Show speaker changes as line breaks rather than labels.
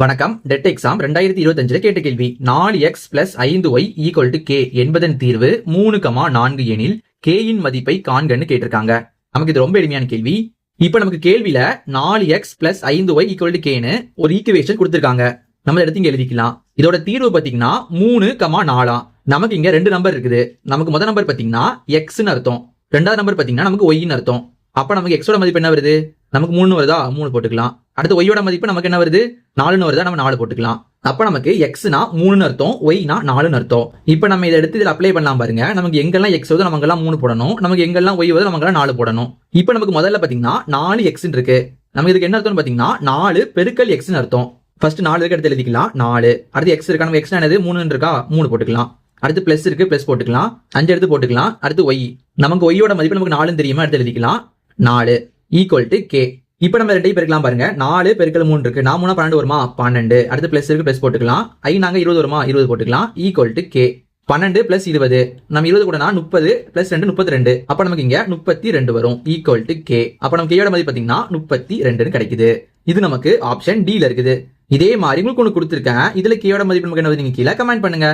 வணக்கம். TET exam 2025 கேட்ட கேள்வி 4x + 5y = k என்பதன் தீர்வு 3,4 எனில் k இன் மதிப்பை காண்கன்னு கேட்டிருக்காங்க. நமக்கு இது ரொம்ப எளிமையான கேள்வி. இப்ப நமக்கு கேள்வியில 4x + 5y = kன்னு ஒரு ஈக்குவேஷன் கொடுத்திருக்காங்க. நம்ம எடுத்து இங்க எழுதிக்கலாம். இதோட தீர்வு பாத்தீங்கன்னா 3,4. நமக்கு இங்க ரெண்டு நம்பர் இருக்குது. நமக்கு முதல் நம்பர் பாத்தீங்கன்னா xன்னு அர்த்தம், ரெண்டாவது நம்பர் பாத்தீங்கன்னா நமக்கு yன்னு அர்த்தம். அப்ப நமக்கு x ஓட மதிப்பு என்ன வருது? நமக்கு 3 வருதா? 3 போட்டுக்கலாம். அடுத்து y ஓட மதிப்பு நமக்கு என்ன வருது? 4ன்னு வருதா? நம்ம 4 போட்டுக்கலாம். அப்ப நமக்கு xனா 3ன்னு அர்த்தம், yனா 4ன்னு அர்த்தம். இப்ப நம்ம இதை எடுத்து இதில் அப்ளை பண்ணலாம் பாருங்க. நமக்கு எங்கெல்லாம் x வருதோ நமக்கெல்லாம் 3 போடணும், நமக்கு எங்கெல்லாம் y வருதோ நமக்கெல்லாம் 4 போடணும். இப்ப நமக்கு முதல்ல பாத்தீங்கன்னா 4x இருக்கு. நமக்கு இதுக்கு என்ன அர்த்தம் பாத்தீங்கன்னா 4 பெருக்கல் xன்னு அர்த்தம். ஃபர்ஸ்ட் 4 இருக்கு, எடுத்து எழுதிக்கலாம் 4. அடுத்து x இருக்கா? நம்ம x என்னது? 3 இருக்கா? 3 போட்டுக்கலாம். அடுத்து பிளஸ் இருக்கு, பிளஸ் போட்டுக்கலாம். 5 எடுத்து போட்டுக்கலாம். அடுத்து y, நமக்கு y ஓட மதிப்பு நமக்கு 4 தெரியுமா? எடுத்து எழுதிக்கலாம் 4 = k. இப்ப நம்ம ரெண்டையும் பெருக்கலாம் பாருங்க. 4 பெருக்கல் 3 இருக்கு, 4 3 12 வருமா? 12. அடுத்து பிளஸ் இருக்கு, பிளஸ் போட்டுக்கலாம். i நாங்க 20 வருமா? 20 போட்டுக்கலாம். = k. 12 + 20, நம்ம 20 கூடனா 30 + 2 32. அப்ப நமக்கு இங்க 32 வரும். = k. அப்ப நமக்கு k யோட மதிப்பு பாத்தீங்கன்னா 32ன்னு கிடைக்குது. இது நமக்கு ஆப்ஷன் D ல இருக்குது. இதே மாதிரி உங்களுக்கு ஒன்று கொடுத்துருக்கேன். இதுல k யோட மதிப்பு நமக்கு என்ன வருது? நீங்க கீழே கமெண்ட் பண்ணுங்க.